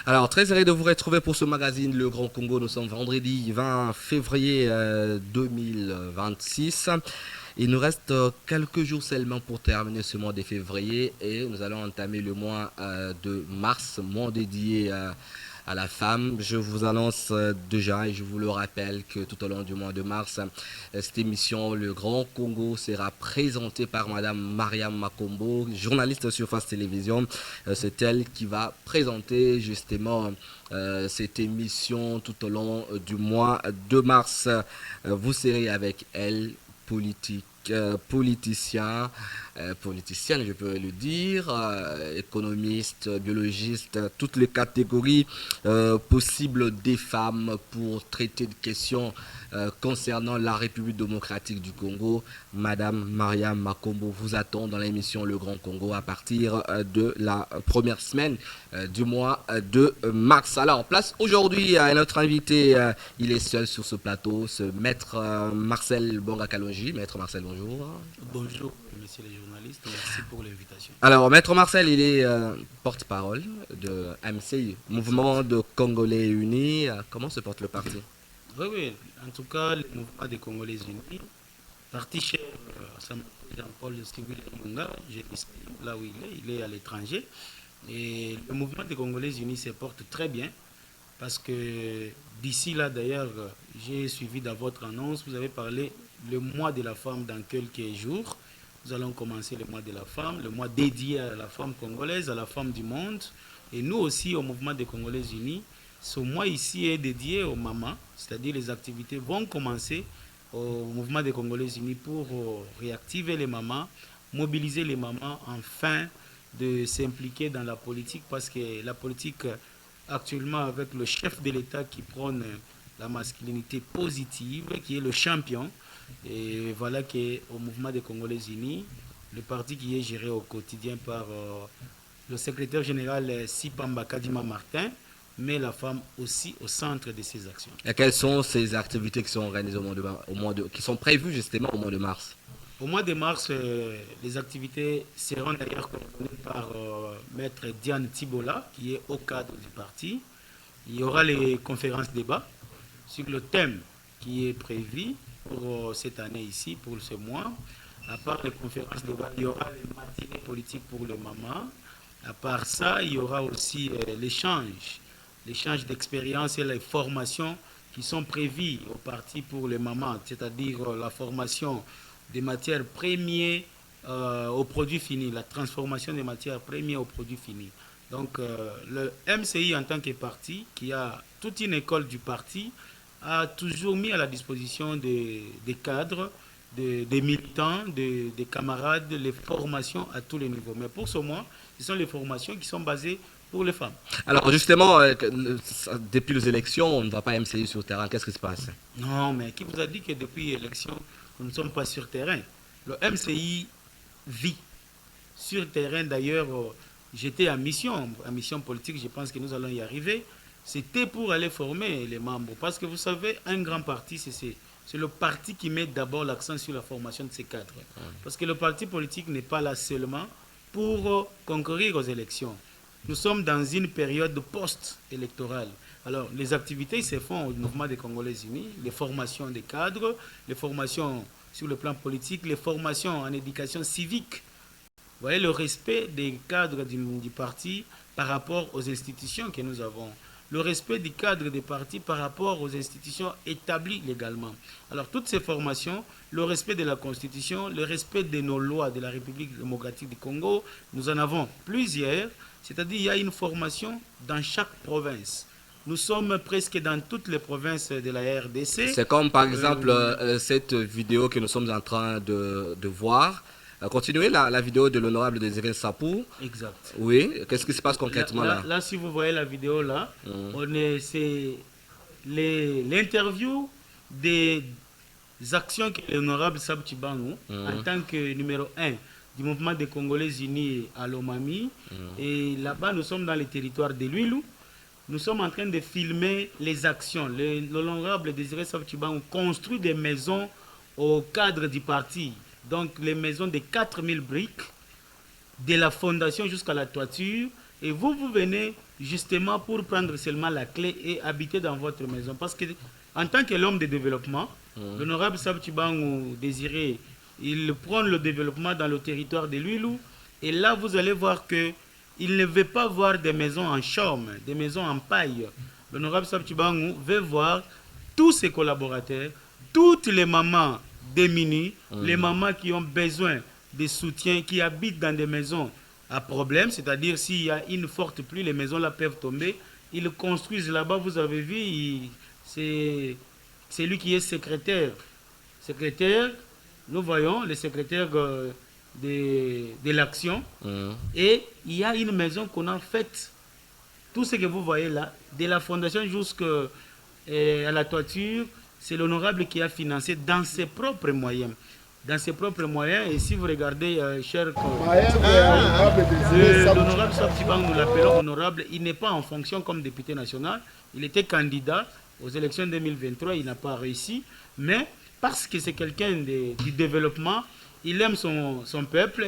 Alors, très heureux de vous retrouver pour ce magazine Le Grand Congo. Nous sommes vendredi 20 février 2026. Il nous reste quelques jours seulement pour terminer ce mois de février et nous allons entamer le mois de mars, mois dédié à la femme. Je vous annonce déjà et je vous le rappelle que tout au long du mois de mars, cette émission Le Grand Congo sera présentée par Madame Mariam Makombo, journaliste sur Face Télévision. C'est elle qui va présenter justement cette émission tout au long du mois de mars. Vous serez avec elle, politicien, politicienne, je peux le dire, économiste, biologiste, toutes les catégories possibles des femmes pour traiter de questions concernant la République démocratique du Congo. Madame Mariam Makombo vous attend dans l'émission Le Grand Congo à partir de la première semaine du mois de mars. Alors, place aujourd'hui à notre invité, il est seul sur ce plateau, ce maître Marcel Bonga-Kalonji. Maître Marcel, bonjour. Bonjour, messieurs les journalistes, merci pour l'invitation. Alors, Maître Marcel, il est porte-parole de MCI, Mouvement de Congolais Unis. Comment se porte le parti? Oui, en tout cas, le mouvement des Congolais Unis, parti cher Jean-Paul Sylvie Munga, là où il est à l'étranger. Et le mouvement des Congolais Unis se porte très bien parce que d'ici là, d'ailleurs, j'ai suivi dans votre annonce, vous avez parlé le mois de la femme dans quelques jours. Nous allons commencer le mois de la femme, le mois dédié à la femme congolaise, à la femme du monde. Et nous aussi, au mouvement des Congolais Unis, ce mois ici est dédié aux mamans, c'est-à-dire les activités vont commencer au mouvement des Congolais Unis pour réactiver les mamans, mobiliser les mamans afin de s'impliquer dans la politique parce que la politique actuellement avec le chef de l'État qui prône la masculinité positive, qui est le champion, et voilà qu'au mouvement des Congolais Unis, le parti qui est géré au quotidien par le secrétaire général Sipamba Kadima Martin, met la femme aussi au centre de ses actions. Et quelles sont ces activités qui sont organisées qui sont prévues justement au mois de mars? Au mois de mars, les activités seront d'ailleurs coordonnées par Maître Diane Tibola, qui est au cadre du parti. Il y aura les conférences débats sur le thème qui est prévu pour cette année ici, pour ce mois. À part les conférences débats, il y aura les matinées politiques pour le mamans. À part ça, il y aura aussi l'échange d'expériences et les formations qui sont prévues au parti pour les mamans, c'est-à-dire la formation des matières premières aux produits finis, la transformation des matières premières aux produits finis. Donc le MCI en tant que parti, qui a toute une école du parti, a toujours mis à la disposition des cadres, des militants, des camarades, les formations à tous les niveaux. Mais pour ce mois, ce sont les formations qui sont basées pour les femmes. Alors justement, depuis les élections, on ne va pas MCI sur le terrain. Qu'est-ce qui se passe? Non, mais qui vous a dit que depuis l'élection, nous ne sommes pas sur terrain? Le MCI vit sur terrain. D'ailleurs, j'étais en mission politique, je pense que nous allons y arriver. C'était pour aller former les membres. Parce que vous savez, un grand parti, c'est le parti qui met d'abord l'accent sur la formation de ses cadres. Parce que le parti politique n'est pas là seulement pour concourir aux élections. Nous sommes dans une période post-électorale. Alors, les activités se font au mouvement des Congolais Unis, les formations des cadres, les formations sur le plan politique, les formations en éducation civique. Vous voyez, le respect des cadres du parti par rapport aux institutions que nous avons. Le respect du cadre des partis par rapport aux institutions établies légalement. Alors, toutes ces formations, le respect de la Constitution, le respect de nos lois de la République démocratique du Congo, nous en avons plusieurs. C'est-à-dire qu'il y a une formation dans chaque province. Nous sommes presque dans toutes les provinces de la RDC. C'est comme par exemple cette vidéo que nous sommes en train de voir. Continuez la vidéo de l'honorable Désiré Sapou. Exact. Oui, qu'est-ce qui se passe concrètement là? Là, si vous voyez la vidéo là, c'est l'interview des actions que l'honorable Sab Tchibangu, en tant que numéro 1 du mouvement des Congolais Unis à Lomami. Et là-bas, nous sommes dans les territoires de l'Huilou. Nous sommes en train de filmer les actions. L'honorable Désiré Sab Tchibangu construit des maisons au cadre du parti. Donc, les maisons de 4000 briques, de la fondation jusqu'à la toiture. Et vous, vous venez justement pour prendre seulement la clé et habiter dans votre maison. Parce que en tant que l'homme de développement, l'honorable Sabtibangou Désiré, il prend le développement dans le territoire de Luilou. Et là, vous allez voir que il ne veut pas voir des maisons en chaume, des maisons en paille. L'honorable Sabtibangou veut voir tous ses collaborateurs, toutes les mamans démunies, les mamans qui ont besoin de soutien, qui habitent dans des maisons à problème, c'est-à-dire s'il y a une forte pluie, les maisons là peuvent tomber. Ils construisent là-bas, vous avez vu, c'est lui qui est secrétaire. Secrétaire, nous voyons le secrétaire de l'action. Et il y a une maison qu'on a faite. Tout ce que vous voyez là, de la fondation jusqu'à la toiture, c'est l'honorable qui a financé dans ses propres moyens. Dans ses propres moyens, et si vous regardez, cher l'honorable Sabtibang, nous l'appelons honorable, il n'est pas en fonction comme député national, il était candidat aux élections 2023, il n'a pas réussi, mais parce que c'est quelqu'un du développement, il aime son peuple.